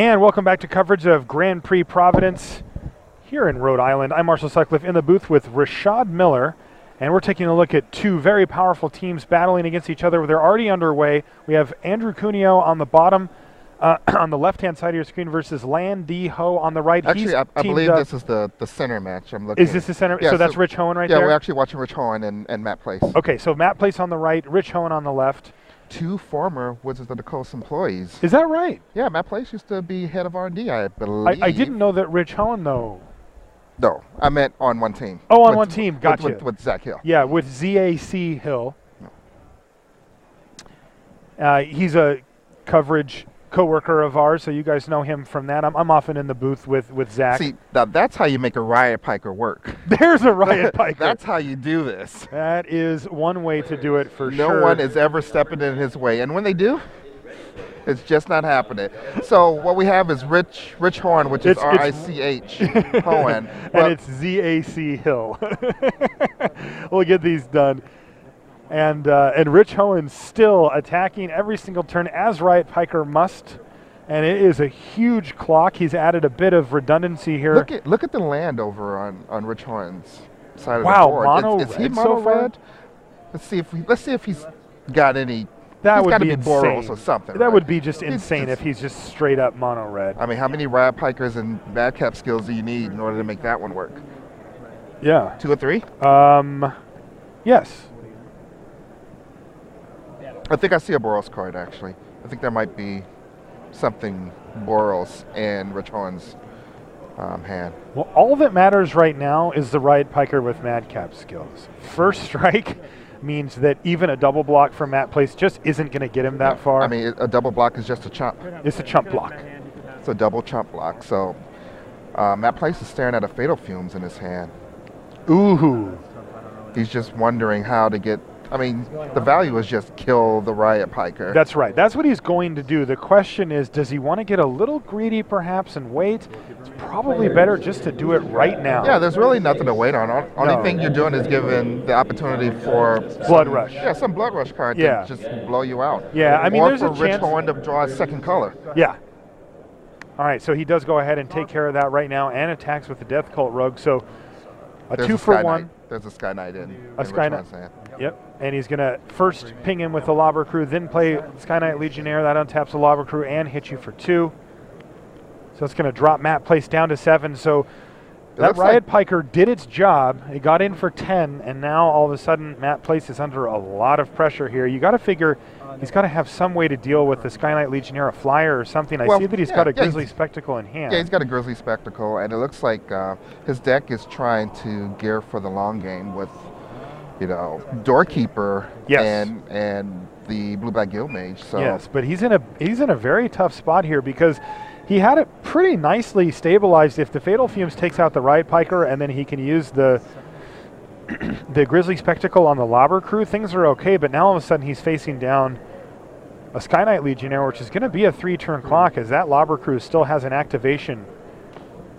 And welcome back to coverage of Grand Prix Providence here in Rhode Island. I'm Marshall Sutcliffe in the booth with Rashad Miller, and we're taking a look at two very powerful teams battling against each other. They're already underway. We have Andrew Cuneo on the bottom, on the left-hand side of your screen versus Lan D. Ho on the right. Actually, I believe this is the center match I'm looking at. Is this the center? Yeah, so that's Rich Hoen right there? Yeah, we're actually watching Rich Hoen and Matt Place. Okay, so Matt Place on the right, Rich Hoen on the left. Two former Wizards of the Coast employees. Is that right? Yeah, Matt Place used to be head of R&D, I believe. I didn't know that Rich Hoen, though. No, I meant on one team. Oh, on one team, gotcha. With Zach Hill. Yeah, with ZAC Hill. He's a coverage co-worker of ours, so you guys know him from that. I'm often in the booth with Zach. See, now that's how you make a riot piker work. There's a riot piker. That's how you do this. That is one way to do it for no sure. No one is ever stepping in his way, and when they do, it's just not happening. So what we have is Rich Hoen, which is R-I-C-H, Hoen. And it's Z-A-C Hill. We'll get these done. And Rich Hoen still attacking every single turn as Riot Piker must. And it is a huge clock. He's added a bit of redundancy here. Look at the land over on Rich Hoen's side of the board. Wow, mono is he red mono so far? red? Let's see if he's got any. That would be insane. Boros or something. That right? would be just insane if he's just straight up mono red. I mean, how many Riot Pikers and madcap skills do you need in order to make that one work? Yeah. 2 or 3? Yes. I think I see a Boros card, actually. I think there might be something Boros and Rich Hoen's hand. Well, all that matters right now is the Riot Piker with madcap skills. First strike means that even a double block from Matt Place just isn't going to get him that far. I mean, a double block is just a chump. It's a chump block. It's a double chump block. So Matt Place is staring at a Fatal Fumes in his hand. Ooh. He's just wondering how to get. I mean, the value is just kill the Riot Piker. That's right. That's what he's going to do. The question is, does he want to get a little greedy perhaps and wait? It's probably better just to do it right now. Yeah, there's really nothing to wait on. Only thing you're doing is giving the opportunity for Blood Rush. Yeah, some Blood Rush card to just blow you out. Yeah, I mean, or there's for a Rich chance. Hoen to draw a second color. Yeah. All right, so he does go ahead and take care of that right now and attacks with the Death Cult Rogue. So There's 2-for-1. There's a Sky Knight in. A Sky Knight. Yep, and he's going to first ping in with the Lobber Crew, then play Sky Knight Legionnaire. That untaps the Lobber Crew and hits you for 2. So it's going to drop Matt Place down to 7. So that Riot Piker did its job. It got in for 10, and now all of a sudden Matt Place is under a lot of pressure here. You got to figure he's got to have some way to deal with the Sky Knight Legionnaire, a flyer or something. I see that he's got a Grizzly Spectacle in hand. Yeah, he's got a Grizzly Spectacle, and it looks like his deck is trying to gear for the long game with, Doorkeeper and the Blue-Black Guild Mage. So. Yes, but he's in a very tough spot here because he had it pretty nicely stabilized. If the Fatal Fumes takes out the Riot Piker and then he can use the Grizzly Spectacle on the Lobber Crew, things are okay, but now all of a sudden he's facing down a Sky Knight Legionnaire, which is going to be a 3-turn clock as that Lobber Crew still has an activation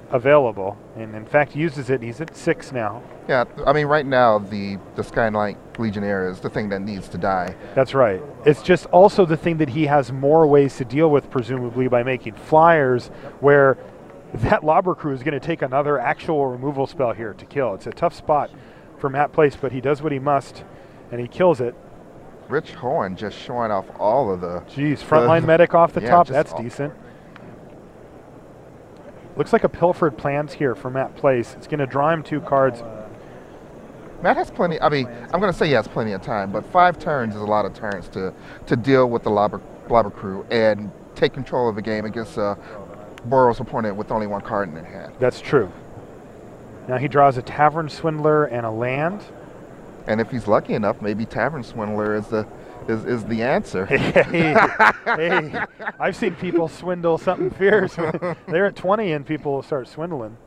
available, and in fact uses it. He's at 6 now. Yeah, I mean, right now the Sky Knight Legionnaire is the thing that needs to die. That's right. It's just also the thing that he has more ways to deal with, presumably by making flyers, where that Lobber Crew is going to take another actual removal spell here to kill. It's a tough spot for Matt Place, but he does what he must, and he kills it. Rich Hoen just showing off all of the... Frontline medic off the top. That's awful. Decent. Looks like a pilfered plans here for Matt Place. It's going to draw him 2 cards. Matt has plenty, I'm going to say he has plenty of time, but 5 turns is a lot of turns to deal with the Lobber Crew and take control of the game against a Boros opponent with only 1 card in their hand. That's true. Now he draws a Tavern Swindler and a land. And if he's lucky enough, maybe Tavern Swindler is the answer. Hey, I've seen people swindle something fierce. They're at 20 and people will start swindling.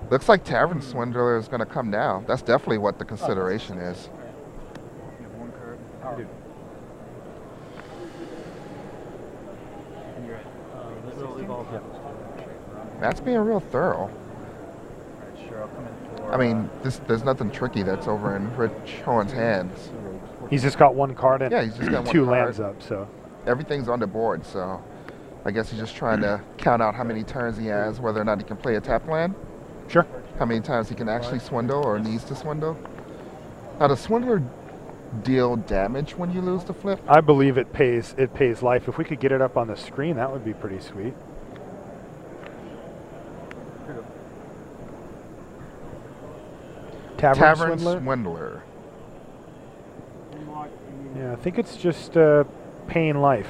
Looks like Tavern Swindler is going to come down. That's definitely what the consideration is. This will evolve. Matt's being real thorough. Sure, I'll come in I mean, there's nothing tricky that's over in Rich Hoen's hands. He's just got one card and Yeah, he's just got one two card. lands up, so. Everything's on the board, so I guess he's just trying to count out how many turns he has, whether or not he can play a tap land. Sure. How many times he can actually swindle or needs to swindle. Now, does Swindler deal damage when you lose the flip? I believe it pays life. If we could get it up on the screen, that would be pretty sweet. Tavern Swindler. Yeah, I think it's just paying life.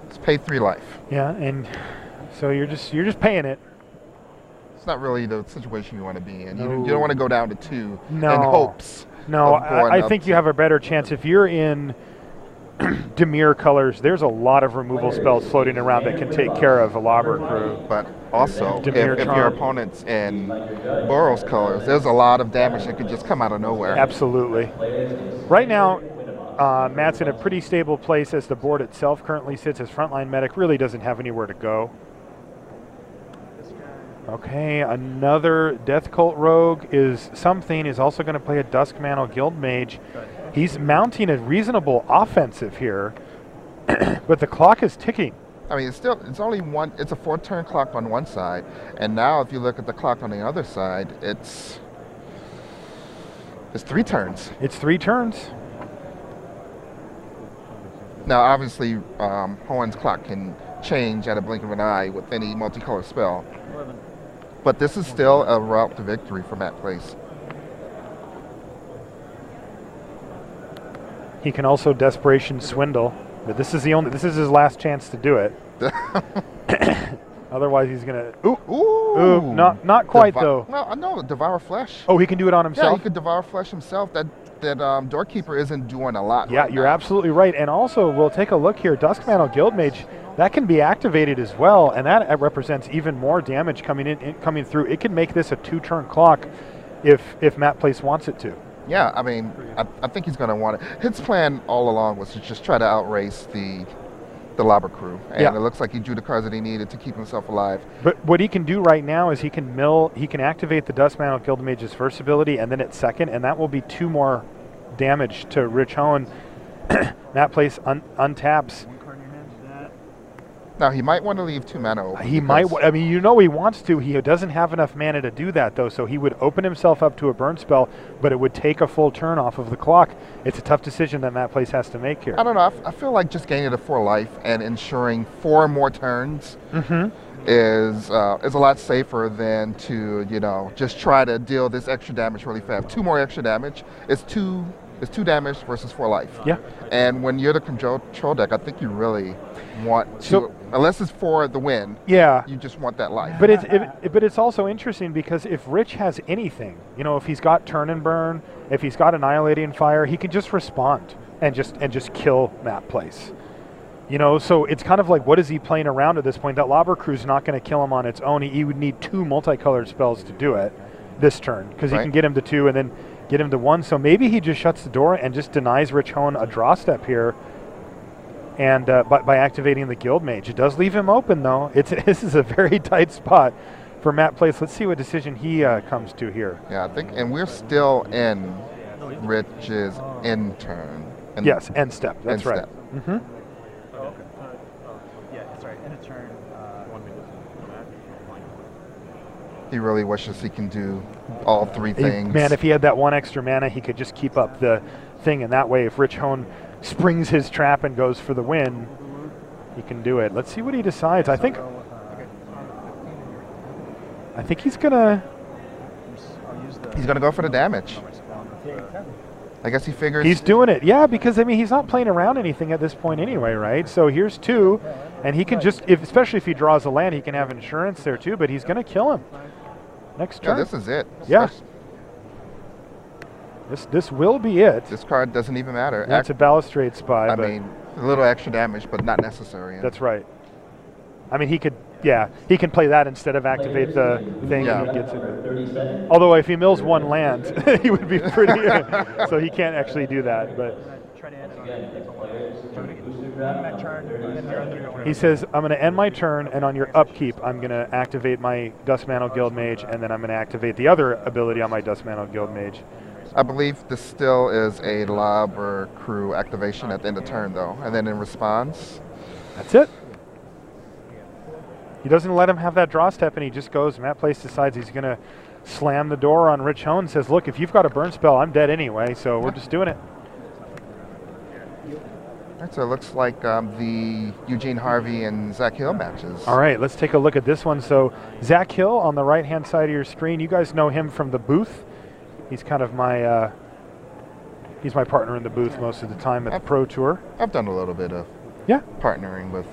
It's pay 3 life. Yeah, and so you're just paying it. It's not really the situation you want to be in. No. You don't want to go down to 2 No. in hopes. No, of going I up think to- you have a better chance if you're in Demir colors. There's a lot of removal spells floating around that can take care of a Lobber Crew. But also, Demir if your Charm. opponent's in Burrow's colors, there's a lot of damage that could just come out of nowhere. Absolutely. Right now, Matt's in a pretty stable place as the board itself currently sits. His frontline medic really doesn't have anywhere to go. Okay, another Death Cult Rogue is also going to play a Duskmantle Guild Mage. He's mounting a reasonable offensive here, but the clock is ticking. I mean, it's only one. It's a 4-turn clock on one side, and now if you look at the clock on the other side, it's 3 turns. It's 3 turns. Now, obviously, Hoen's clock can change at a blink of an eye with any multicolor spell, but this is still a route to victory for Matt Place. He can also Desperation Swindle, but this is his last chance to do it. Otherwise, he's gonna. Ooh, not quite though. Well, no, Devour Flesh. Oh, he can do it on Yeah, himself. he could Devour Flesh himself. That Doorkeeper isn't doing a lot. Yeah, right you're now. absolutely right. And also, we'll take a look here. Duskmantle Guildmage, that can be activated as well, and that represents even more damage coming through. It can make this a 2-turn clock if Matt Place wants it to. Yeah, I mean, I think he's going to want it. His plan all along was to just try to outrace the Lobber Crew, and Yeah. it looks like he drew the cards that he needed to keep himself alive. But what he can do right now is he can activate the Duskmantle Guildmage's first ability, and then its second, and that will be 2 more damage to Rich Hoen. Matt Place untaps. Now, he might want to leave 2 mana open. He might. I mean, he wants to. He doesn't have enough mana to do that, though. So he would open himself up to a burn spell, but it would take a full turn off of the clock. It's a tough decision that Matt Place has to make here. I don't know. I feel like just gaining a 4 life and ensuring 4 more turns is a lot safer than to just try to deal this extra damage really fast. 2 more extra damage. It's 2 damage versus 4 life. Yeah. And when you're the control deck, I think you really want to, unless it's for the win. Yeah. You just want that life. But it's also interesting because if Rich has anything, if he's got Turn and Burn, if he's got Annihilating Fire, he can just respond and just kill Matt Place. So it's kind of like, what is he playing around at this point? That Lobber Crew's not going to kill him on its own. He would need 2 multicolored spells to do it this turn, because he can get him to 2 and then get him to 1. So maybe he just shuts the door and just denies Rich Hoen a draw step here. And by activating the Guild Mage, it does leave him open, though. This is a very tight spot for Matt Place. Let's see what decision he comes to here. Yeah, I think, and we're still in Rich's end turn. Yes, end step. That's end right. step. Mm-hmm. End of turn. He really wishes he can do all 3 things. Man, if he had that 1 extra mana, he could just keep up the thing, and that way, if Rich Hoen springs his trap and goes for the win, he can do it. Let's see what he decides. I think he's gonna go for the damage. I guess he figures he's doing it. Yeah, because he's not playing around anything at this point anyway, right? So here's 2, and he can just, especially if he draws a land, he can have insurance there too. But he's gonna kill him next turn. Yeah, this is it. Yeah. This will be it. This card doesn't even matter. That's a Balustrade Spy. I mean, a little extra damage, but not necessary. That's right. I mean, he can play that instead of activate the thing and he gets it. Although if he mills 1 land, he would be pretty, so he can't actually do that. But He says, I'm going to end my turn, and on your upkeep, I'm going to activate my Dustmantle Guild Mage, and then I'm going to activate the other ability on my Dustmantle Guild Mage. I believe this still is a Lobber Crew activation at the end of turn, though. And then in response... That's it. He doesn't let him have that draw step, and he just goes. Matt Place decides he's going to slam the door on Rich Hoen, says, look, if you've got a burn spell, I'm dead anyway, so we're just doing it. All right, so it looks like the Eugene Harvey and Zach Hill matches. All right, let's take a look at this one. So Zach Hill on the right-hand side of your screen, you guys know him from the booth. He's kind of my he's my partner in the booth most of the time at the Pro Tour. I've done a little bit of partnering with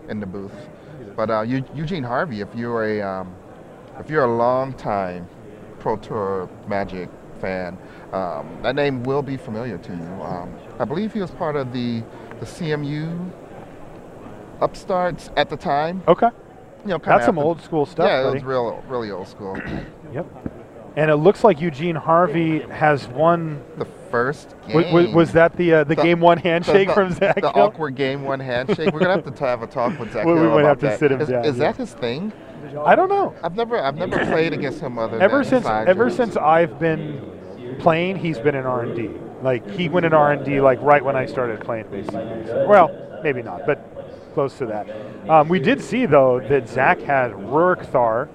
in the booth. But Eugene Harvey, if you're a long time Pro Tour Magic fan, that name will be familiar to you. I believe he was part of the CMU upstarts at the time. Okay. You know, that's some old school stuff. Yeah, buddy. it was really old school. Yep. And it looks like Eugene Harvey has won the first game. Was that the game one handshake from Zach The Hill? awkward game one handshake. We're gonna have a talk with Zach we Hill might about have to sit him down. Is that his thing? I don't know. I've never played against him ever since I've been playing, he's been in R&D. Like he went in R&D like right when I started playing, basically. Well, maybe not, but close to that. We did see though that Zach had Rurikthar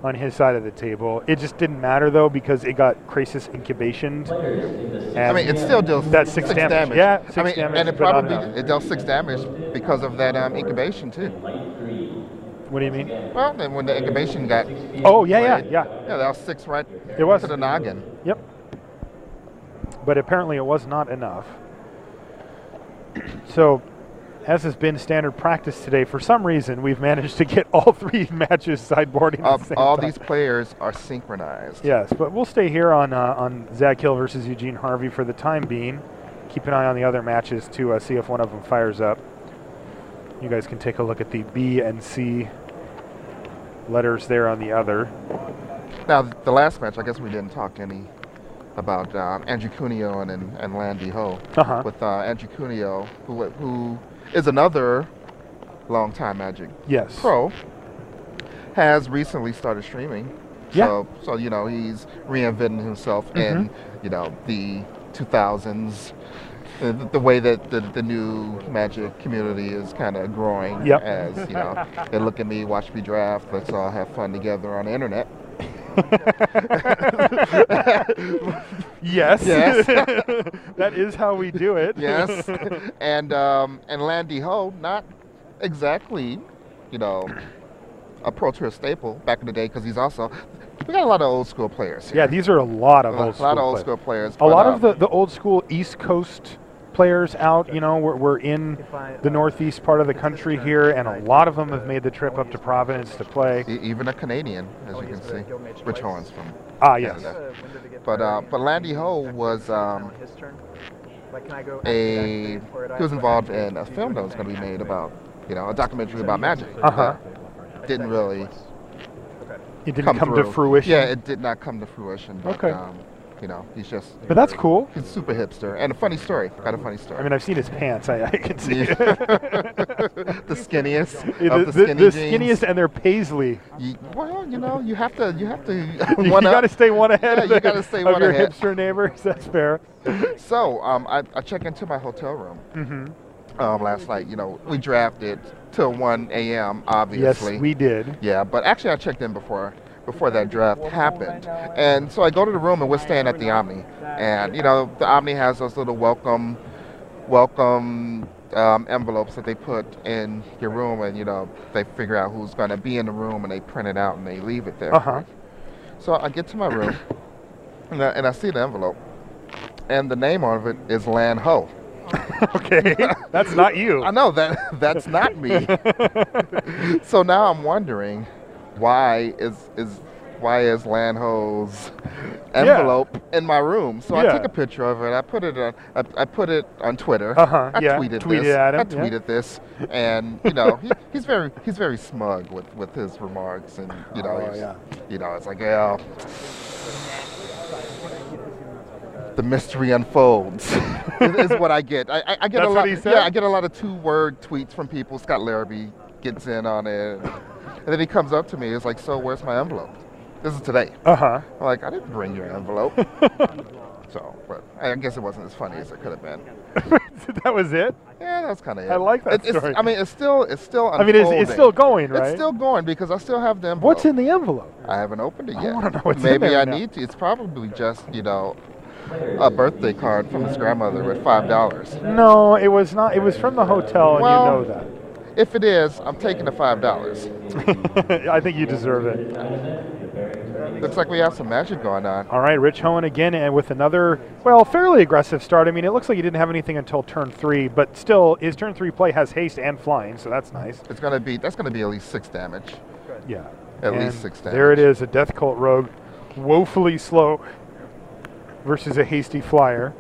on his side of the table. It just didn't matter though because it got Krasis incubationed. I mean, it still deals that six damage. Yeah, six damage. And it dealt 6 damage because of that incubation too. What do you mean? Well, then when the incubation got yeah, that was 6 right it was. to the noggin. Yep. But apparently it was not enough. So, as has been standard practice today, for some reason we've managed to get all 3 matches sideboarding at the same all time. These players are synchronized. Yes, but we'll stay here on Zach Hill versus Eugene Harvey for the time being. Keep an eye on the other matches to see if one of them fires up. You guys can take a look at the B and C letters there on the other. Now, the last match, I guess we didn't talk any about Andrew Cuneo and Landy Ho. With Andrew Cuneo, who is another long-time Magic pro, has recently started streaming. Yeah. So you know, he's reinventing himself in, you know, the 2000s. The way that the new Magic community is kind of growing, as you know, they look at me, watch me draft. Let's all have fun together on the internet. Yes. That is how we do it. Yes. And Landy Ho, not exactly, you know, a Pro Tour staple back in the day because he's also. We got a lot of old school players here. Yeah, these are a lot of old school players. A lot of the old school East Coast players out, you know, we're in the northeast part of the country here, and a lot of them have made the trip up to Providence to play. Even a Canadian, as you can see. Rich Hoen's from yes. Canada. But Landy Ho was he was involved in a film that was going to be made about, you know, a documentary about Magic. Didn't really. It didn't come to fruition. Yeah, it did not come to fruition. But, you know, he's just. But that's cool. He's super hipster, and a funny story. Got a funny story. I mean, I've seen his pants. I can see it. The skinniest. The skinniest, and they're paisley. Well, you know, you have to. You got to stay one ahead of, you gotta stay one your ahead. hipster neighbors. That's fair. So, I checked into my hotel room last night. You know, we drafted till 1 a.m. Obviously. Yes, we did. Yeah, but actually, I checked in before that draft happened. And so I go to the room and we're staying at the Omni. And, you know, the Omni has those little welcome envelopes that they put in your room, and, you know, they figure out who's going to be in the room and they print it out and they leave it there. So I get to my room and I see the envelope, and the name on it is Lan Ho. Okay, that's not you. I know that's not me. So now I'm wondering, why is Lan Ho's envelope in my room? So I took a picture of it. I put it on Twitter. I tweeted this, and you know, he's very smug with his remarks, and you know, you know, it's like, yeah. the mystery unfolds. is what I get. I get That's a lot. what he said? Yeah, I get a lot of 2-word tweets from people. Scott Larrabee gets in on it, and then he comes up to me. It's like, so where's my envelope? This is today. Uh-huh. I'm like, I didn't bring your envelope. So, but I guess it wasn't as funny as it could have been. That was it? Yeah, that's kind of it. I like that story. I mean, it's still unfolding. I mean, it's still going, right? It's still going because I still have the envelope. What's in the envelope? I haven't opened it yet. I want to know what's in Maybe there I now. need to. It's probably just, a birthday card from his grandmother with $5. No, it was not. It was from the hotel, Well, and you know that. If it is, I'm taking the $5. I think you deserve it. Looks like we have some magic going on. All right, Rich Hoen again, and with another, well, fairly aggressive start. I mean, it looks like he didn't have anything until turn 3, but still, his turn 3 play has haste and flying, so that's nice. That's gonna be at least 6 damage. Yeah. At And least 6 damage. there it is, a Death Cult Rogue, woefully slow versus a hasty flyer.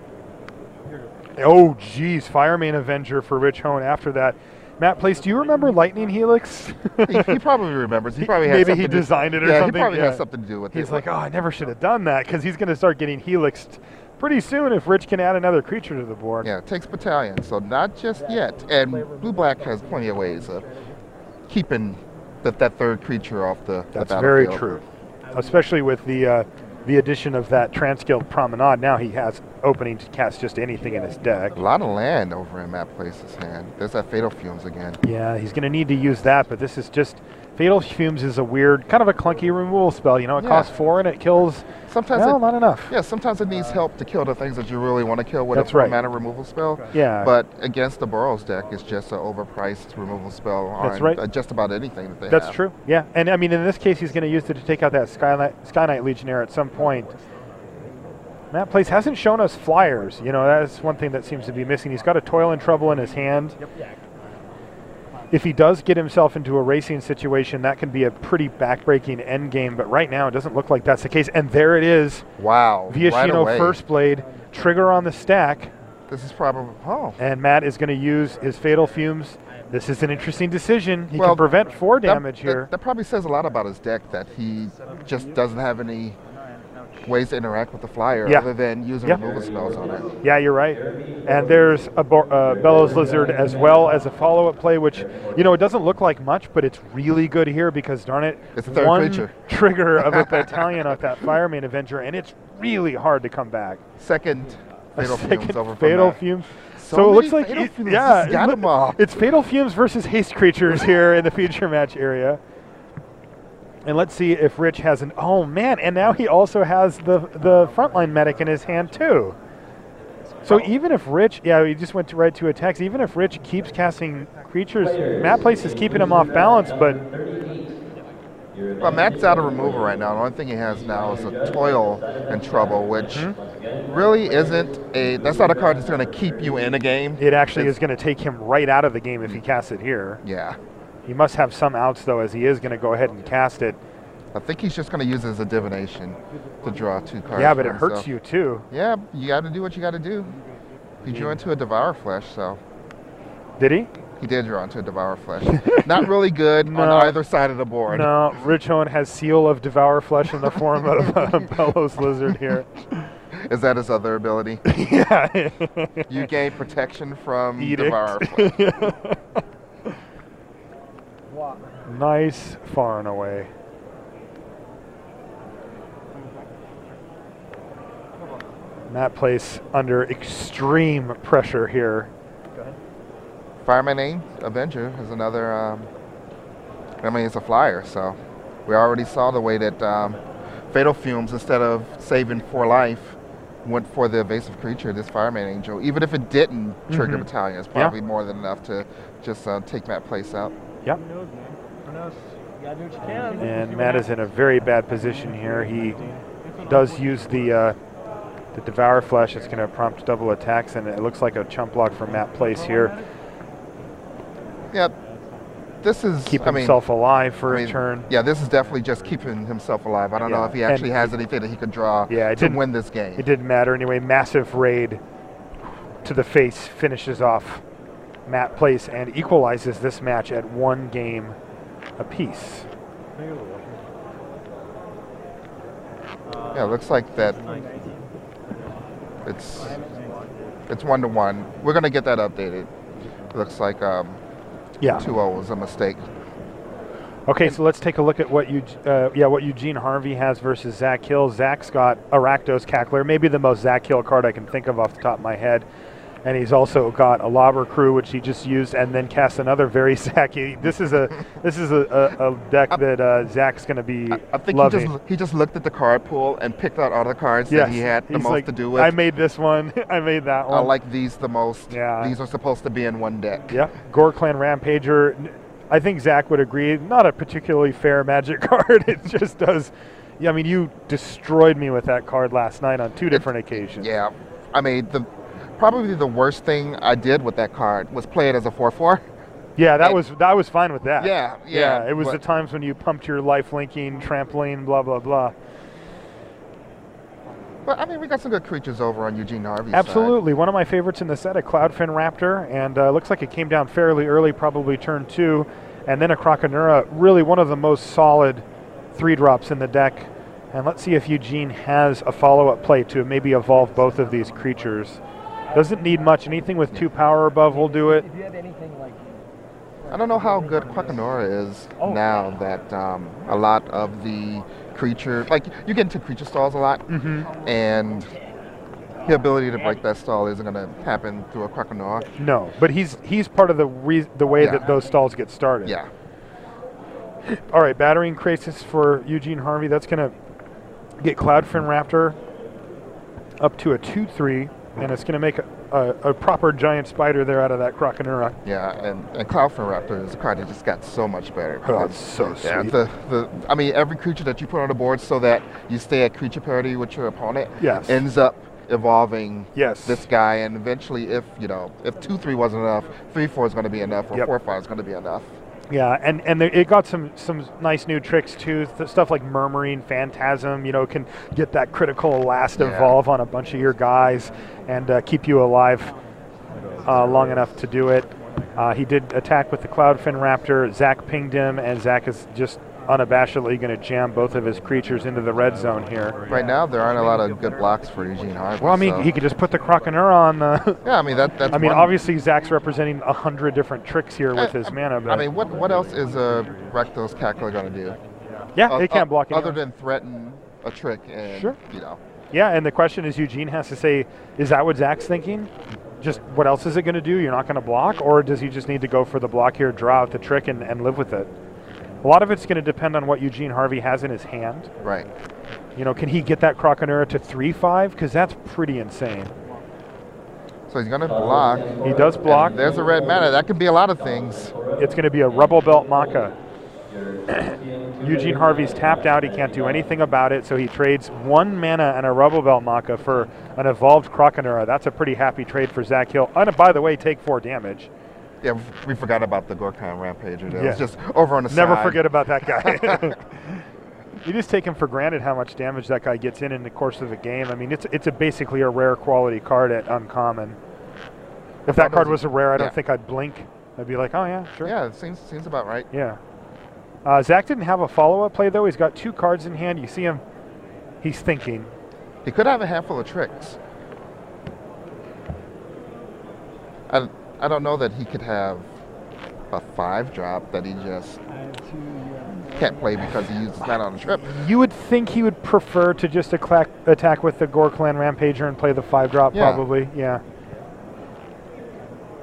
Oh, geez, Firemain Avenger for Rich Hoen after that. Matt Place, do you remember Lightning Helix? he probably remembers. He probably has Maybe something he designed it or yeah, something. he probably Yeah. has something to do with it. He's like, oh, I never should have done that, because he's going to start getting helixed pretty soon if Rich can add another creature to the board. Yeah, it takes battalion, so not just yet. And Blue-Black has plenty of ways of keeping that third creature off the That's battlefield. very true, especially with the addition of that Transguild Promenade. Now he has opening to cast just anything in his deck. A lot of land over in Matt Place's hand. There's that Fatal Fumes again. Yeah, he's going to need to use that, but this is just... Fatal Fumes is a weird, kind of a clunky removal spell. It costs 4 and it kills... Sometimes not enough. Yeah, sometimes it needs help to kill the things that you really want to kill with That's a 4 right. mana removal spell. Yeah. But against the Burrows deck, it's just an overpriced removal spell on That's right. just about anything that they have. That's true, yeah. And I mean, in this case, he's going to use it to take out that Sky Knight Legionnaire at some point. Matt Place hasn't shown us flyers. That's one thing that seems to be missing. He's got a Toil and Trouble in his hand. If he does get himself into a racing situation, that can be a pretty backbreaking end game. But right now, it doesn't look like that's the case. And there it is. Wow. Viashino right away. First Blade, trigger on the stack. This is probably... Oh. And Matt is going to use his Fatal Fumes. This is an interesting decision. He can prevent 4 damage here. That probably says a lot about his deck, that he just doesn't have any ways to interact with the flyer other than using removal spells on it. Yeah, you're right. And there's a Bellows Lizard as well as a follow-up play, which, it doesn't look like much, but it's really good here because, darn it, it's a third one creature. Trigger of a battalion off that Firemain Avenger, and it's really hard to come back. Second Fatal Fumes over from Fatal that. Fumes. So it looks like, Fatal Fumes, just got him off. It's Fatal Fumes versus Haste creatures here in the feature match area. And let's see if Rich has an... Oh, man. And now he also has the frontline medic in his hand, too. So even if Rich... Yeah, he just went right to attacks. Even if Rich keeps casting creatures, Matt Place is keeping him off balance, but... Well, Matt's out of removal right now. The only thing he has now is a Toil and Trouble, which really isn't a... That's not a card that's going to keep you in a game. It actually is going to take him right out of the game if he casts it here. Yeah. He must have some outs, though, as he is going to go ahead and cast it. I think he's just going to use it as a divination to draw 2 cards. Yeah, but it hurts you, too. Yeah, you got to do what you got to do. He drew into a Devour Flesh, so... Did he? He did draw into a Devour Flesh. Not really good on either side of the board. No, Rich Hoen has Seal of Devour Flesh in the form of a Bellows Lizard here. Is that his other ability? Yeah. You gain protection from Edict. Devour Flesh. Nice, far and away. Matt Place under extreme pressure here. Fireman Avenger is another, it's a flyer, so we already saw the way that Fatal Fumes, instead of saving 4 life, went for the evasive creature, this Fireman Angel. Even if it didn't trigger Battalion, it's probably more than enough to just take Matt Place out. Yep. And Matt is in a very bad position here. He does use the Devour Flesh. It's going to prompt double attacks, and it looks like a chump block for Matt Place here. Yeah, this is... Keep himself alive for a turn. Yeah, this is definitely just keeping himself alive. I don't know if he actually has anything that he could draw to win this game. It didn't matter anyway. Massive raid to the face finishes off Matt Place and equalizes this match at 1 game apiece. Yeah, it looks like that It's 1-1. We're gonna get that updated. Looks like Yeah. 2-0 was a mistake. Okay, so let's take a look at what Eugene Harvey has versus Zach Hill. Zach's got a Rakdos Cackler, maybe the most Zach Hill card I can think of off the top of my head. And he's also got a Lobber Crew, which he just used, and then cast another very Zachy. This is a deck that Zach's going to be I think loving. he just looked at the card pool and picked out all the cards that he had the most to do with. I made this one. I made that one. I like these the most. Yeah. These are supposed to be in one deck. Yeah. Gore Clan Rampager. I think Zach would agree. Not a particularly fair Magic card. It just does. Yeah, I mean, you destroyed me with that card last night on 2 different occasions. Yeah. I mean, probably the worst thing I did with that card was play it as a 4/4. Yeah, that was fine with that. Yeah. It was the times when you pumped your life linking, trampoline, blah blah blah. But I mean, we got some good creatures over on Eugene Harvey's Absolutely, one of my favorites in the set, a Cloudfin Raptor, and looks like it came down fairly early, probably turn 2, and then a Croconura, really one of the most solid 3-drops in the deck. And let's see if Eugene has a follow-up play to maybe evolve both of these creatures. Doesn't need much. Anything with 2 power above will do it. If you have anything like, I don't know how good Croconura is now that a lot of the creature, like you get into creature stalls a lot, and the ability to break that stall isn't going to happen through a Croconura. No, but he's part of the way that those stalls get started. Yeah. All right, Battering Crisis for Eugene Harvey. That's going to get Cloudfin Raptor up to a 2/3. And it's going to make a proper giant spider there out of that Croconura. Yeah, and Cloudfin Raptor is a card that just got so much better. Oh, it's so sweet. I mean, every creature that you put on the board so that you stay at creature parity with your opponent ends up evolving this guy. And eventually, if 2/3 wasn't enough, 3/4 is going to be enough, or 4/5 is going to be enough. Yeah, and it got some nice new tricks too. Stuff like Murmuring Phantasm, can get that critical last evolve on a bunch of your guys and keep you alive long enough to do it. He did attack with the Cloudfin Raptor. Zach pinged him, and Zach is just unabashedly going to jam both of his creatures into the red zone here. Right now, there aren't a lot of good blocks for Eugene Harvey. Well, I mean, he could just put the Croconura on the... Yeah, I mean, that's I mean, obviously, Zach's representing 100 different tricks here with his mana. But I mean, what else is a Rakdos Cackler going to do? Yeah, it can't block other than threaten a trick and, Yeah, and the question is, Eugene has to say, is that what Zach's thinking? Just what else is it going to do? You're not going to block? Or does he just need to go for the block here, draw out the trick, and live with it? A lot of it's going to depend on what Eugene Harvey has in his hand. Right. Can he get that Croconura to 3/5? Because that's pretty insane. So he's going to block. He does block. And there's a red mana. That could be a lot of things. It's going to be a Rubble Belt Maka. Eugene Harvey's tapped out. He can't do anything about it, so he trades 1 mana and a Rubble Belt Maka for an evolved Croconura. That's a pretty happy trade for Zach Hill. And by the way, take 4 damage. Yeah, we forgot about the Gore Clan Rampager. It was just over on the side. Never forget about that guy. You just take him for granted how much damage that guy gets in the course of a game. I mean, it's basically a rare quality card at uncommon. If that card was a rare, I don't think I'd blink. I'd be like, oh yeah, sure. Yeah, it seems about right. Yeah. Zach didn't have a follow-up play though. He's got 2 cards in hand. You see him. He's thinking. He could have a handful of tricks. I don't know that he could have a 5-drop that he just can't play because he uses that on a trip. You would think he would prefer to just attack with the Gore Clan Rampager and play the 5-drop, probably. Yeah.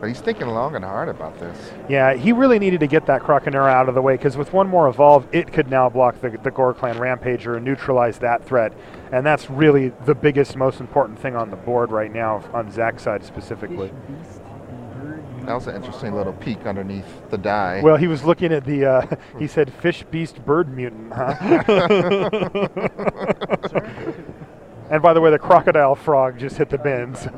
But he's thinking long and hard about this. Yeah, he really needed to get that Croconura out of the way because with 1 more evolve, it could now block the Gore Clan Rampager and neutralize that threat. And that's really the biggest, most important thing on the board right now on Zach's side specifically. That was an interesting little peek underneath the die. Well, he was looking at the, he said, fish, beast, bird mutant, huh? And by the way, the crocodile frog just hit the bins.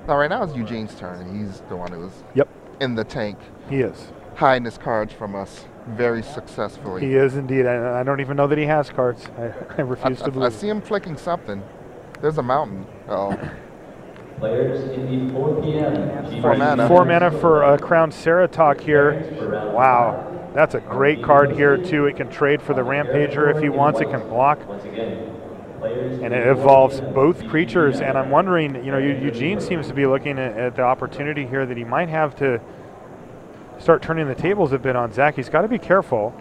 Now, right now it's Eugene's turn. He's the one who's in the tank. He is. Hiding his cards from us very successfully. He is indeed. I don't even know that he has cards. I refuse to believe I see him flicking something. There's a mountain. Uh-oh. Players in the 4 p.m. 4 mana. 4 mana for a Crown Ceratok here. Wow. That's a great card here, too. It can trade for the Rampager if he wants. It can block. And it involves both creatures, and I'm wondering, you know, Eugene seems to be looking at the opportunity here that he might have to start turning the tables a bit on Zach. He's got to be careful.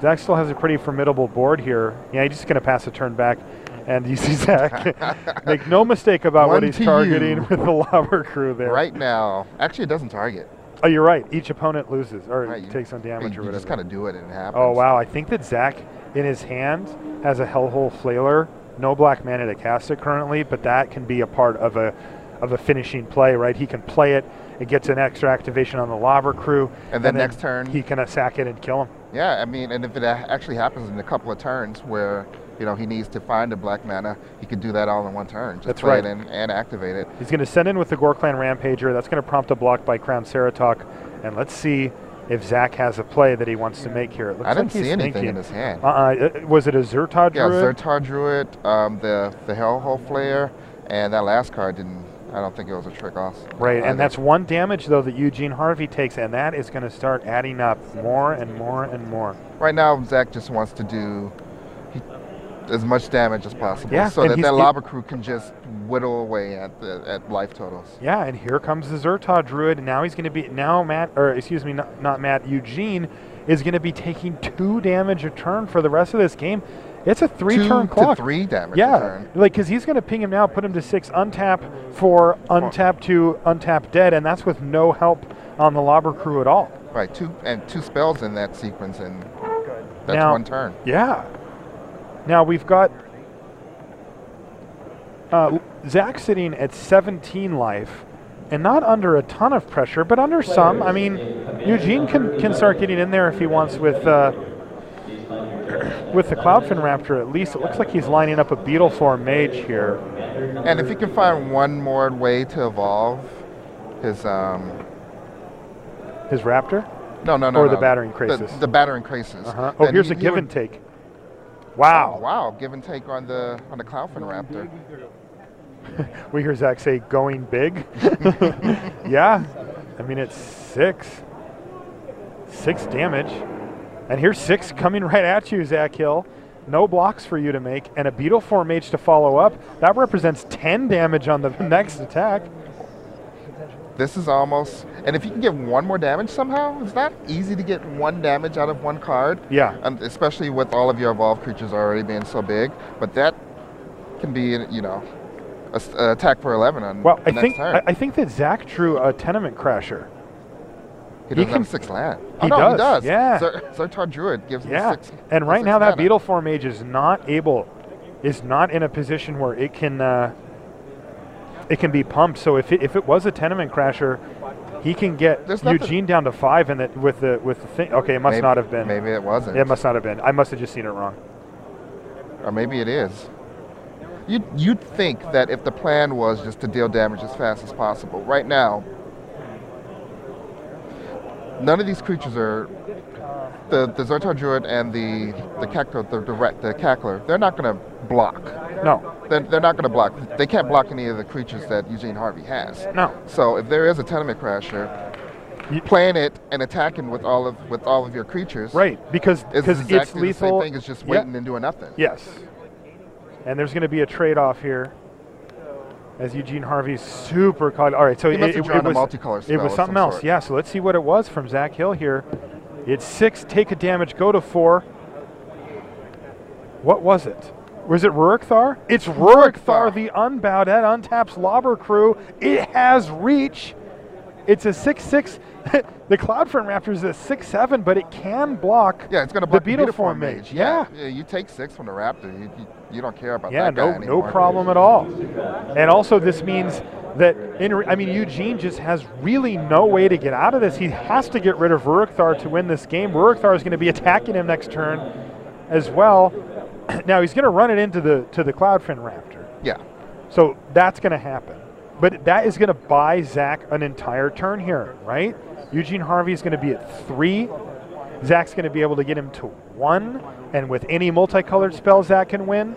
Zach still has a pretty formidable board here. Yeah, he's just going to pass a turn back, and you see Zach make no mistake about what he's targeting with the lobber crew there. Right now, actually it doesn't target. Oh, you're right. Each opponent loses or Right, takes some damage or you whatever. just kind of do it and it happens. Oh, wow. I think that Zach, in his hand, has a Hellhole Flailer. No black mana to cast it currently, but that can be a part of a finishing play, right? He can play it. It gets an extra activation on the lobber crew. And then next turn, he can sack it and kill him. Yeah, I mean, and if it actually happens in a couple of turns where, you know, he needs to find a black mana, he could do that all in one turn. Just That's play right. it and activate it. He's going to send in with the Gore Clan Rampager. That's going to prompt a block by Crown Ceratok. And let's see if Zach has a play that he wants to make here. It looks I didn't like see anything thinking. in his hand. Was it a Zertod Druid? Yeah, Zertod Druid, the Hellhole Flare, and that last card didn't. I don't think it was a trick off. Right, either. and that's one damage, though, that Eugene Harvey takes, and that is going to start adding up more and more and more. Right now, Zach just wants to do as much damage as possible, Yeah, so that he's- lobber crew can just whittle away at life totals. Yeah, and here comes the Zertod Druid, and now he's going to be, not Matt, Eugene is going to be taking 2 damage a turn for the rest of this game. It's a 3-turn clock. 2 to 3 damage yeah, a turn. like, because he's going to ping him now, put him to 6, untap for untap to untap dead, and that's with no help on the lobber crew at all. Right, 2 spells in that sequence, and that's Now- 1 turn. Yeah. Now we've got Zach sitting at 17 life, and not under a ton of pressure, but under some. I mean, Eugene can start getting in there if he wants with the Cloudfin Raptor at least. It looks like he's lining up a Beetle Form Mage here. And if he can find one more way to evolve his His Raptor? No. Or the Battering Krasis. The Battering Krasis. Uh-huh. Oh, here's a give and take. Wow. Oh, wow, give and take on the Cloudfin Raptor. We hear Zach say going big. Yeah. I mean, it's 6 damage. And here's 6 coming right at you, Zach Hill. No blocks for you to make, and a Beetle Form Mage to follow up. That represents 10 damage on the next attack. This is almost, and if you can get 1 more damage somehow, it's not easy to get 1 damage out of 1 card. Yeah. And especially with all of your evolved creatures already being so big. But that can be, you know, a attack for 11 on the next turn. I think that Zach drew a Tenement Crasher. He doesn't have 6 land. He does. Yeah. Zertod Druid gives him 6. And right 6 now that mana. Beetle Form Mage is not in a position where it can be pumped. So if it was a Tenement Crasher, he can get Eugene down to 5, and that with the thing. Okay, it must not have been. Maybe it wasn't. It must not have been. I must have just seen it wrong. Or maybe it is. You'd think that if the plan was just to deal damage as fast as possible. Right now, none of these creatures are the Zertod Druid and the Cackler. They're not going to block. No. They're not going to block. They can't block any of the creatures that Eugene Harvey has. No. So if there is a Tenement Crasher, playing it and attacking with all of your creatures, right? Because it's exactly lethal. The same thing as just waiting and doing nothing. Yes. And there's going to be a trade-off here, as Eugene Harvey's super caught. All right, so it was multicolor spell. It was something else. Yeah. So let's see what it was from Zach Hill here. It's 6. Take a damage. Go to 4. What was it? Was it Rurikthar? It's Rurikthar, the Unbowed at Untaps Lobber Crew. It has reach. It's a 6/6. The Cloudfront Raptor is a 6/7, but it can block. Yeah, it's going to block the Beetle Form Mage. Yeah. You take 6 from the Raptor. You don't care about that guy anymore. No problem at all. And also, this means that Eugene just has really no way to get out of this. He has to get rid of Rurikthar to win this game. Rurikthar is going to be attacking him next turn as well. Now he's going to run it into the Cloudfin Raptor. Yeah. So that's going to happen. But that is going to buy Zach an entire turn here, right? Eugene Harvey is going to be at 3. Zach's going to be able to get him to 1. And with any multicolored spell, Zach can win.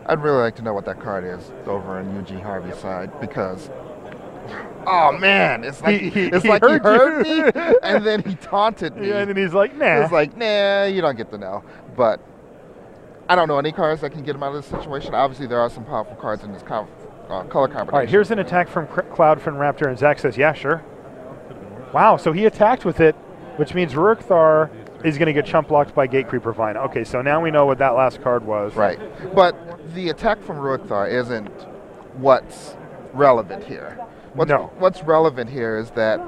I'd really like to know what that card is over on Eugene Harvey's side, because, oh man, it's like he heard me and then he taunted me. Yeah, and then he's like, nah. It's like, nah, you don't get to know. But I don't know any cards that can get him out of this situation. Obviously, there are some powerful cards in this color combination. All right, here's an attack from Cloudfin Raptor, and Zach says, yeah, sure. Wow, so he attacked with it, which means Ruikthar is going to get chump blocked by Gatecreeper Vine. Okay, so now we know what that last card was. Right, but the attack from Ruikthar isn't what's relevant here. What's relevant here is that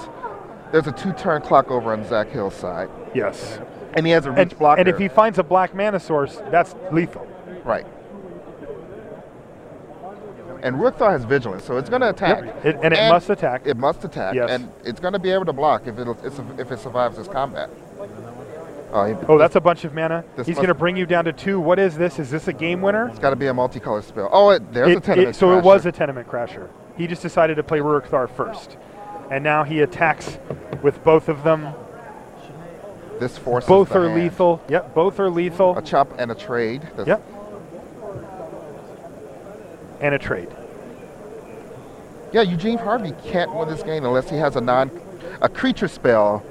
there's a 2-turn clock over on Zach Hill's side. Yes. And he has a reach blocker. And if he finds a black mana source, that's lethal. Right. And Ruikthar has vigilance, so it's going to attack. Yep. And it must attack. It must attack, yes. And it's going to be able to block if it survives this combat. That's a bunch of mana. He's going to bring you down to 2. What is this? Is this a game winner? It's got to be a multicolor spell. Oh, there's a Tenement Crasher. So it was a Tenement Crasher. He just decided to play Ruikthar first. And now he attacks with both of them. This forces both the are hand. lethal. Yep, both are lethal. A chop and a trade. Yep. And a trade. Yeah, Eugene Harvey can't win this game unless he has a creature spell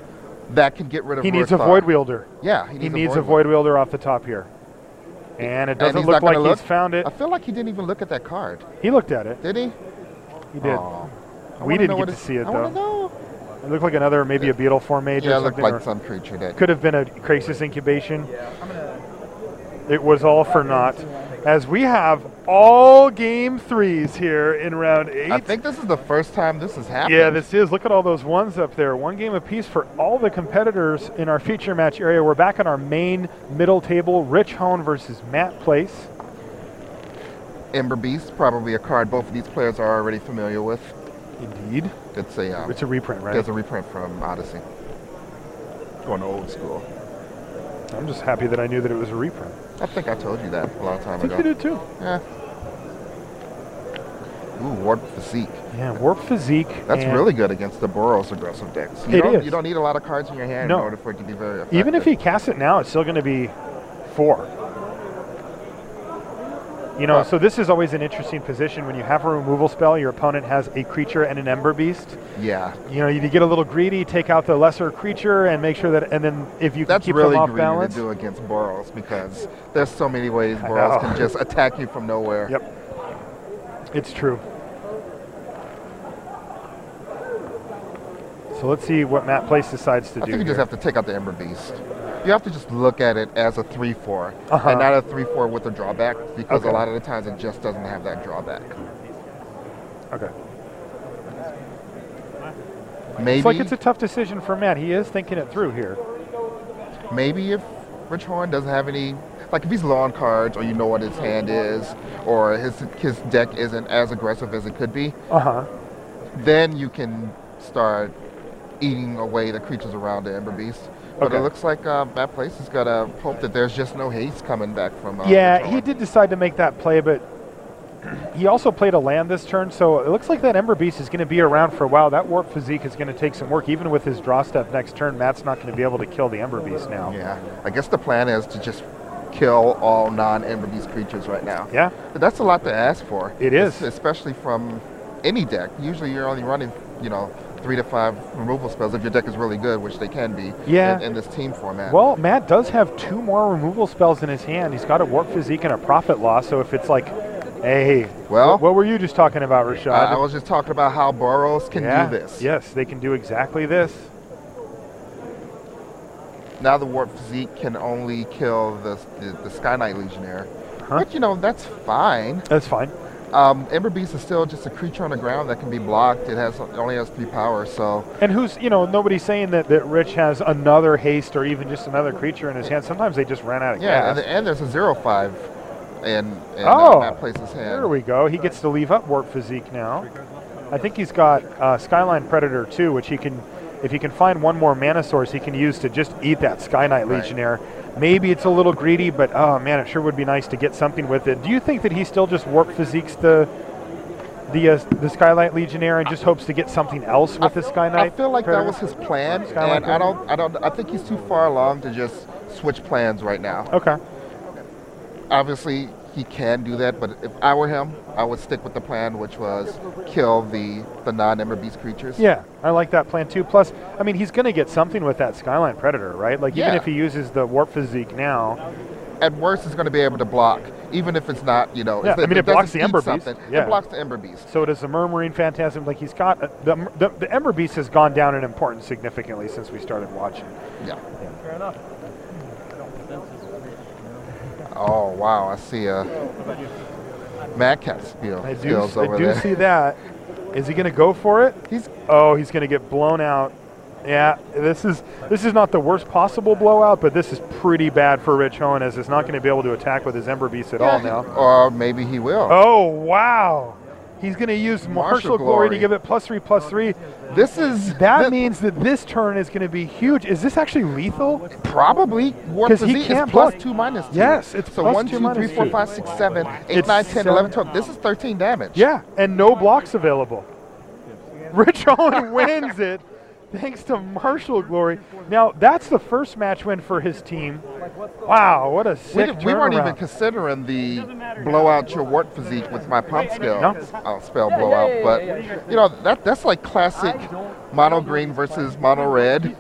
that can get rid of He needs Ruikthar. a Void Wielder. Yeah, he needs a Void Wielder off the top here. And it doesn't look like he's found it. I feel like he didn't even look at that card. He looked at it. Did he? He did. Oh. We didn't get to see it, I though. want to know. It looked like another, maybe a Beetle Form Mage or something. Yeah, it looked like some creature that could have been a Krasis Incubation. It was all for naught. As we have all game 3s here in round 8. I think this is the first time this has happened. Yeah, this is. Look at all those ones up there. 1 game apiece for all the competitors in our feature match area. We're back on our main middle table. Rich Hoen versus Matt Place. Ember Beast, probably a card both of these players are already familiar with. Indeed. It's a reprint, right? It's a reprint from Odyssey. Going old school. I'm just happy that I knew that it was a reprint. I think I told you that a long time ago. I think you did too. Yeah. Ooh, Warp Physique. Yeah, Warp Physique. That's really good against the Boros aggressive decks. You don't need a lot of cards in your hand in order for it to be very effective. Even if he casts it now, it's still going to be 4. You know, so this is always an interesting position. When you have a removal spell, your opponent has a creature and an Ember Beast. Yeah. You know, you get a little greedy, take out the lesser creature, and make sure that, and then if you can keep them off balance. That's really greedy to do against Boros because there's so many ways Boros can just attack you from nowhere. Yep. It's true. So let's see what Matt Place decides to do. I think you just have to take out the Ember Beast. You have to just look at it as a 3/4 and not a 3/4 with a drawback because a lot of the times it just doesn't have that drawback. Okay. Maybe it's like it's a tough decision for Matt. He is thinking it through here. Maybe if Rich Hoen doesn't have any, like if he's low on cards or you know what his hand is or his deck isn't as aggressive as it could be, then you can start eating away the creatures around the Ember Beast. But it looks like Matt Place has got to hope that there's just no haste coming back from yeah, he did decide to make that play, but he also played a land this turn, so it looks like that Ember Beast is going to be around for a while. That Warp Physique is going to take some work. Even with his draw step next turn, Matt's not going to be able to kill the Ember Beast now. Yeah, I guess the plan is to just kill all non-Ember Beast creatures right now. Yeah. But that's a lot to ask for. It is. Especially from any deck. Usually you're only running, 3 to 5 removal spells if your deck is really good, which they can be in this team format. Well, Matt does have 2 more removal spells in his hand. He's got a Warp Physique and a Profit Loss, so if it's like, hey, what were you just talking about, Rashad? I was just talking about how Boros can do this. Yes, they can do exactly this. Now the Warp Physique can only kill the Sky Knight Legionnaire. But, that's fine. That's fine. Ember Beast is still just a creature on the ground that can be blocked. It only has 3 power, so. And nobody's saying that Rich has another haste or even just another creature in his hand. Sometimes they just ran out of gas. Yeah, and there's a 0/5 in Matt Place's hand. There we go. He gets to leave up Warp Physique now. I think he's got Skyline Predator too, which he can, if he can find 1 more mana source, he can use to just eat that Sky Knight Legionnaire. Maybe it's a little greedy, but oh man, it sure would be nice to get something with it. Do you think that he still just Warp Physiques the Skylight Legionnaire and just hopes to get something else with the Sky Knight? I feel like that was his plan, and I think he's too far along to just switch plans right now. Okay. Obviously, he can do that, but if I were him, I would stick with the plan, which was kill the non-Ember Beast creatures. Yeah, I like that plan too. Plus, I mean, he's going to get something with that Skyline Predator, right? Like, even if he uses the Warp Physique now, at worst, it's going to be able to block, even if it's not, you know. Yeah, I mean, it blocks the Ember Beast. Yeah. It blocks the Ember Beast. So does the Murmuring Phantasm. Like, he's got the Ember Beast has gone down in importance significantly since we started watching. Yeah. Fair enough. Oh wow, I see a Madcap skills over there. I do see that. Is he going to go for it? He's going to get blown out. Yeah, this is not the worst possible blowout, but this is pretty bad for Rich Hoen, as it's not going to be able to attack with his Ember Beast at all now. Or maybe he will. Oh, wow. He's going to use Martial Glory to give it +3/+3. That means that this turn is going to be huge. Is this actually lethal? Probably. Warp Physique is +2/-2. Yes, it's so 1, 2, 3, 4, 5, 6, 7, 8, 9, 10, 11, 12. This is 13 damage. Yeah, and no blocks available. Rich Hoen wins it thanks to Martial Glory. Now, that's the first match win for his team. Wow, what a sick turnaround. We weren't even considering the blow out your Warp Physique with my pump skill. No. Spell blowout, but you know that's like classic mono green versus mono red.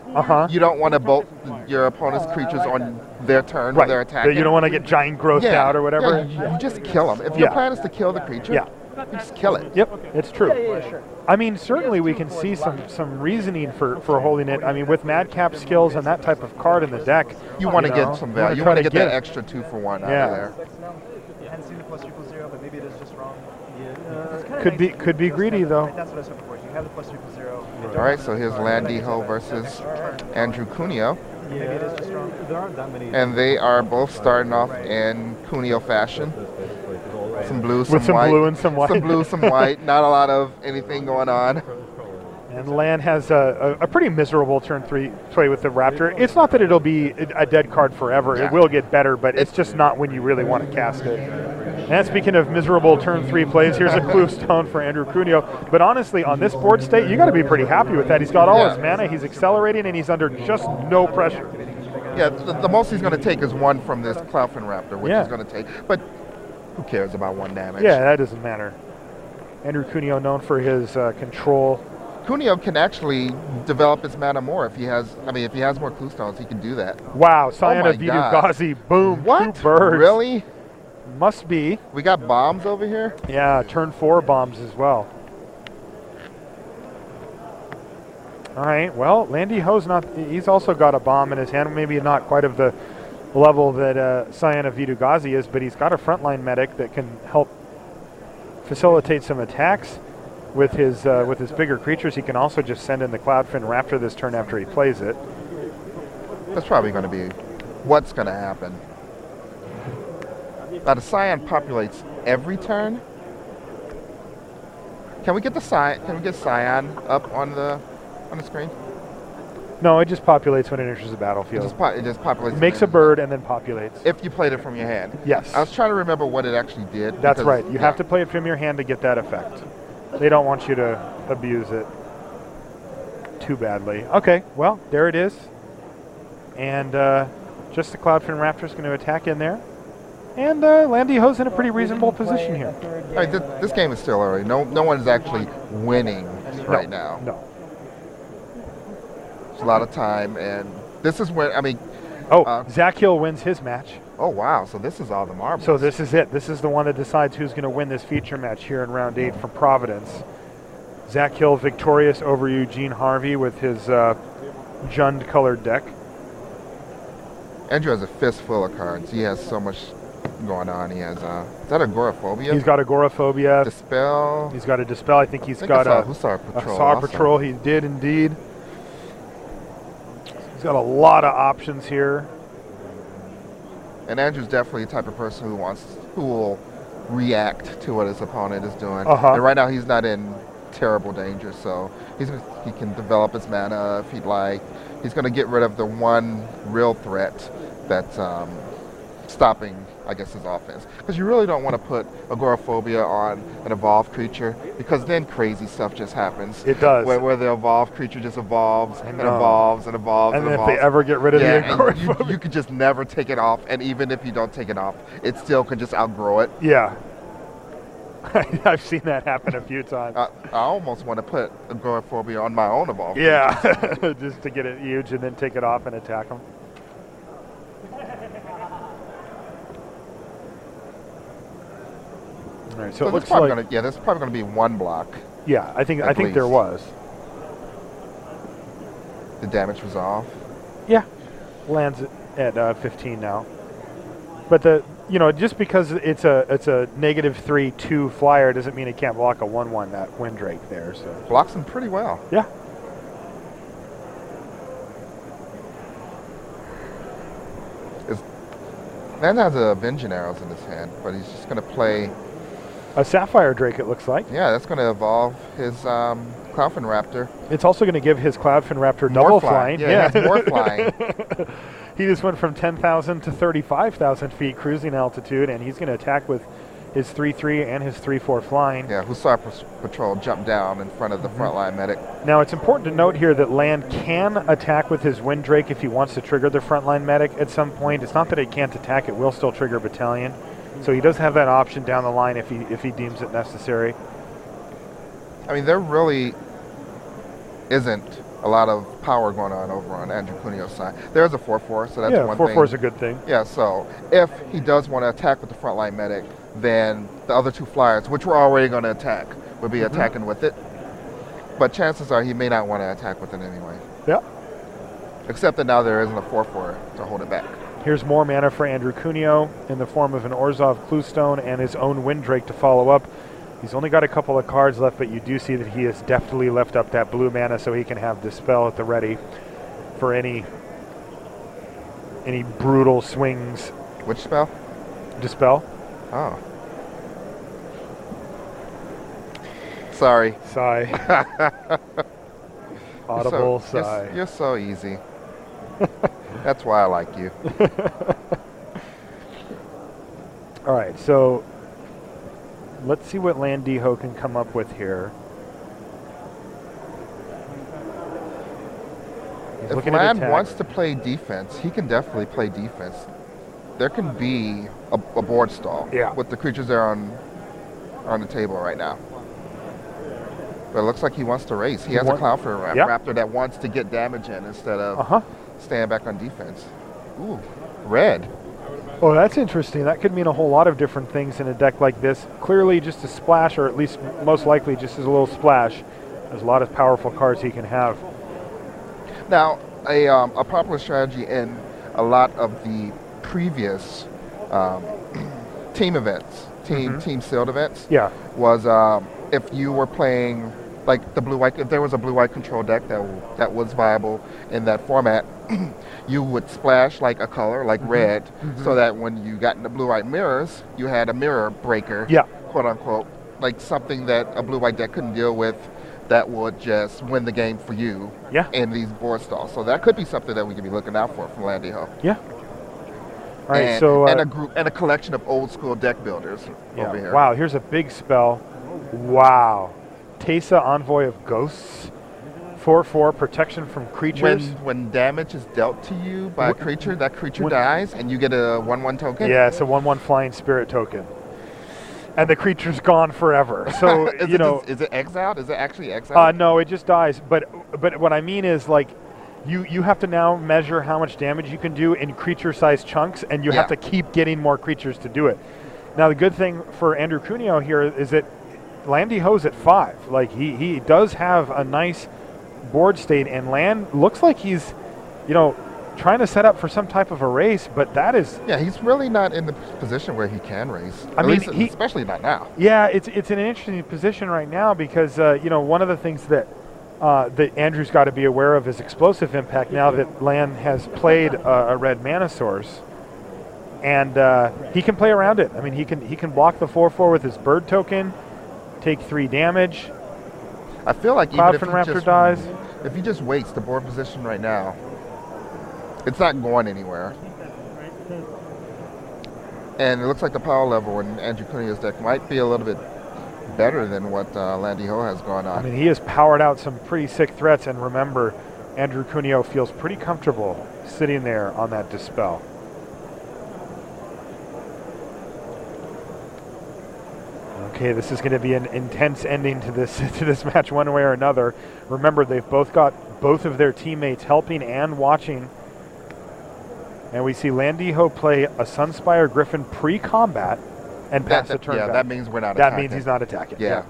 You don't want to bolt your opponent's creatures on their turn when they're attacking. You don't want to get giant growth out or whatever. Yeah, you just kill them. If your plan is to kill the creature, you just kill it. Yep, it's true. I mean, certainly we can see some reasoning for holding it. I mean, with Madcap skills and that type of card in the deck, you want to get some value. You want to get that extra 2-for-1 out of there. I hadn't seen the +3/+0, but maybe it is just wrong. Could be greedy though. That's what I was hoping for. You have the +3/+0. All right, so here's Landiho versus Andrew Cuneo. Maybe it is just wrong. There aren't that many. And they are both starting off in Cuneo fashion. Some blue, some white. Blue and some white. Some blue, some white. Not a lot of anything going on. And Lan has a pretty miserable turn 3 play with the Raptor. It's not that it'll be a dead card forever. It will get better, but it's just not when you really want to cast it. And speaking of miserable turn 3 plays, here's a clue stone for Andrew Cuneo. But honestly, on this board state, you got to be pretty happy with that. He's got all his mana, he's accelerating, and he's under just no pressure. Yeah, the most he's going to take is 1 from this Cloudfin Raptor, which he's going to take. But who cares about 1 damage? Yeah, that doesn't matter. Andrew Cuneo, known for his control. Cuneo can actually develop his mana more if he has. I mean, if he has more clue stones, he can do that. Wow, Scion of Vidu-Ghazi, boom, what? 2 birds. Really? Must be. We got bombs over here? Yeah, turn 4 bombs as well. All right, well, Landiho's he's also got a bomb in his hand, maybe not quite of the level that Scion of Vidu-Ghazi is, but he's got a frontline medic that can help facilitate some attacks with his bigger creatures. He can also just send in the Cloudfin Raptor this turn after he plays it. That's probably going to be what's going to happen. Now the Scion populates every turn. Can we get the Scion? Can we get Scion up on the screen? No, it just populates when it enters the battlefield. It just populates. It makes a bird and then populates. If you played it from your hand. Yes. I was trying to remember what it actually did. That's right. You have to play it from your hand to get that effect. They don't want you to abuse it too badly. Okay, well, there it is. And just the Cloudfin Raptor is going to attack in there. And Landiho's in a pretty reasonable position here. I mean, this game is still early. No one's actually winning right now. No. There's a lot of time, and this is where, I mean... Zach Hill wins his match. Oh, wow. So this is all the marbles. So this is it. This is the one that decides who's going to win this feature match here in round 8 from Providence. Zach Hill victorious over Eugene Harvey with his Jund-colored deck. Andrew has a fistful of cards. He has so much going on. He has, is that Agoraphobia? He's got Agoraphobia. Dispel. He's got a Dispel. I think he's got a Hussar Patrol. Hussar Patrol. He did indeed. He's got a lot of options here. And Andrew's definitely the type of person who will react to what his opponent is doing. And right now he's not in terrible danger, so he can develop his mana if he'd like. He's going to get rid of the one real threat that's stopping, I guess, his offense. Because you really don't want to put Agoraphobia on an evolved creature, because then crazy stuff just happens. It does. Where the evolved creature just evolves and evolves and evolves and evolves. And if they ever get rid of the Agoraphobia. You could just never take it off, and even if you don't take it off, it still can just outgrow it. Yeah. I've seen that happen a few times. I almost want to put Agoraphobia on my own evolved. Yeah, just to get it huge and then take it off and attack them. All right, so it there's looks probably like there's probably gonna be one block. yeah, I think at there least. was. The damage resolve. Yeah, lands at 15 now. But just because it's a -3/2 flyer doesn't mean it can't block a 1/1 that Windrake there. So Blocks him pretty well. yeah. Land has a Vengeance Arrows in his hand, but he's just gonna play. A Sapphire Drake, it looks like. Yeah, that's gonna evolve his Cloudfin Raptor. It's also going to give his Cloudfin Raptor More double flying. flying. Yeah, he has more flying. He just went from 10,000 to 35,000 feet cruising altitude, and he's going to attack with his 3/3 and his 3/4 flying. Yeah, Hussar Patrol jumped down in front of the frontline medic. Now, it's important to note here that Land can attack with his Windrake if he wants to trigger the frontline medic at some point. It's not that it can't attack, it will still trigger Battalion. So he does have that option down the line if he deems it necessary. I mean, there really isn't a lot of power going on over on Andrew Cuneo's side. There's a 4/4, so that's one 4/4 thing. is a good thing. Yeah, so if he does want to attack with the frontline medic, then the other two flyers, which we're already going to attack, would be attacking with it. But chances are he may not want to attack with it anyway. Yeah. Except that now there isn't a 4/4 to hold it back. Here's more mana for Andrew Cuneo in the form of an Orzhov Cluestone and his own Windrake to follow up. He's only got a couple of cards left, but you do see that he has deftly left up that blue mana so he can have Dispel at the ready for any brutal swings. Which spell? Dispel. Oh. Sorry. Sigh. Audible you're sigh. You're so easy. That's why I like you. All right, so let's see what Landiho can come up with here. He's If looking at Land attack. wants to play defense, he can definitely play defense. There can be a board stall with the creatures that are on the table right now. But it looks like he wants to race. He has a Cloudfin Raptor that wants to get damage in instead of staying back on defense. Ooh, red. Oh, that's interesting. That could mean a whole lot of different things in a deck like this. Clearly just a splash, or at least most likely just as a little splash. There's a lot of powerful cards he can have. Now, a popular strategy in a lot of the previous team events, team sealed events, was if you were playing like the blue-white, if there was a blue-white control deck that was viable in that format, you would splash like a color, like red, so that when you got into blue-white mirrors, you had a mirror breaker, quote unquote, like something that a blue-white deck couldn't deal with, that would just win the game for you in these board stalls. So that could be something that we could be looking out for from Landiho. Yeah. All right, and, so and a group and a collection of old school deck builders over here. Wow, here's a big spell. Wow. Teysa, Envoy of Ghosts. 4/4 protection from creatures. When damage is dealt to you by a creature, that creature dies, and you get a 1/1 token. Yeah, it's a 1/1 flying spirit token, and the creature's gone forever. So is it exiled? Is it actually exiled? No, it just dies. But what I mean is, like, you have to now measure how much damage you can do in creature-sized chunks, and you have to keep getting more creatures to do it. Now, the good thing for Andrew Cuneo here is that Landiho's at 5. Like, he does have a nice board state, and Land looks like he's, trying to set up for some type of a race, but that is... Yeah, he's really not in the position where he can race. I mean, especially not now. Yeah, it's an interesting position right now because, one of the things that Andrew's got to be aware of is explosive impact now that Land has played a red mana source. And he can play around it. I mean, he can block the 4/4 with his bird token, take 3 damage. I feel like even if Raptor dies. If he just waits the board position right now, it's not going anywhere. And it looks like the power level in Andrew Cuneo's deck might be a little bit better than what Landiho has gone on. I mean, he has powered out some pretty sick threats, and remember, Andrew Cuneo feels pretty comfortable sitting there on that Dispel. Okay, this is going to be an intense ending to this match one way or another. Remember, they've both got both of their teammates helping and watching. And we see Landiho play a Sunspire Griffin pre-combat. and pass the turn Yeah, back. that means we're not That attacking. means he's not attacking. Yeah.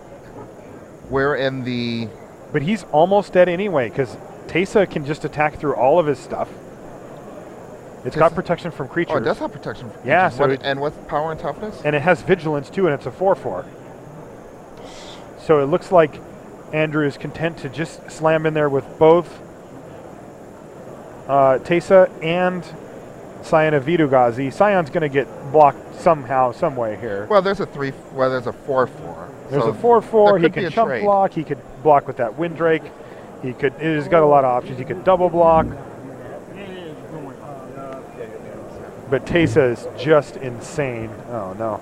We're in the... But he's almost dead anyway, because Teysa can just attack through all of his stuff. It's got protection from creatures. Oh, it does have protection from Yeah, creatures. so And what's power and toughness? And it has vigilance too, and it's a 4/4. So it looks like Andrew is content to just slam in there with both Teysa and Scion of Vidugazi. Scion's going to get blocked somehow, some way here. Well, there's a 4/4. There's so a 4/4. there He could be can a chump trade. block. He could block with that Windrake. He's got a lot of options. He could double block. But Teysa is just insane. Oh no.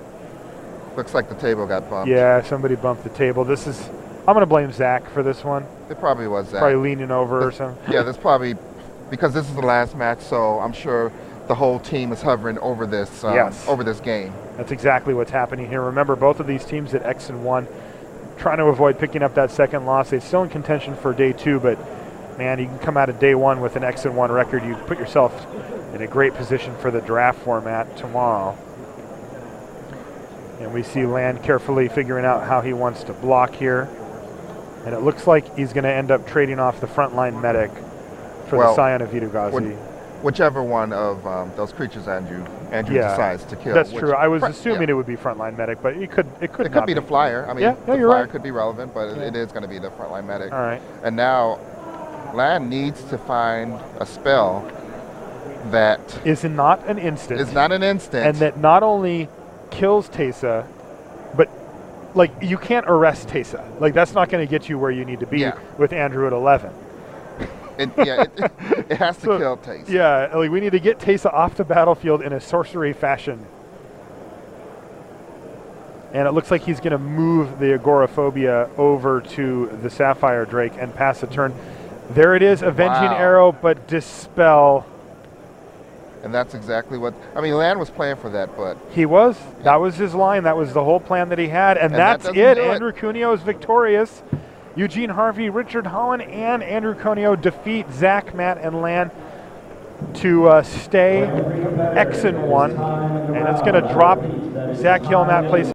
Looks like the table got bumped. Yeah, somebody bumped the table. I'm going to blame Zach for this one. It probably was that. Probably leaning over or something. Yeah, that's probably because this is the last match, so I'm sure the whole team is hovering over this over this game. That's exactly what's happening here. Remember, both of these teams at X-1, trying to avoid picking up that second loss. They're still in contention for day 2, but man, you can come out of day 1 with an X-1 record. You put yourself in a great position for the draft format tomorrow. And we see Land carefully figuring out how he wants to block here. And it looks like he's going to end up trading off the frontline medic for the Scion of Vidugazi. Whichever one of those creatures Andrew decides to kill. That's true. I was assuming it would be frontline medic, but it could be the flyer. I mean, the flyer right. could be relevant, but it is going to be the frontline medic. All right. And now Land needs to find a spell that is not an instant. And that not only kills Teysa, but like you can't arrest Teysa. Like that's not going to get you where you need to be with Andrew at 11. It has to kill Teysa. Yeah, like we need to get Teysa off the battlefield in a sorcery fashion. And it looks like he's going to move the Agoraphobia over to the Sapphire Drake and pass the turn. There it is, Avenging Arrow, but Dispel. And that's exactly what... I mean, Land was playing for that, but... He was. That was his line. That was the whole plan that he had. And that's it. Andrew Cuneo is victorious. Eugene Harvey, Richard Hoen, and Andrew Cuneo defeat Zach, Matt, and Land to stay X-1. And it's going to drop Zach Hill in that place.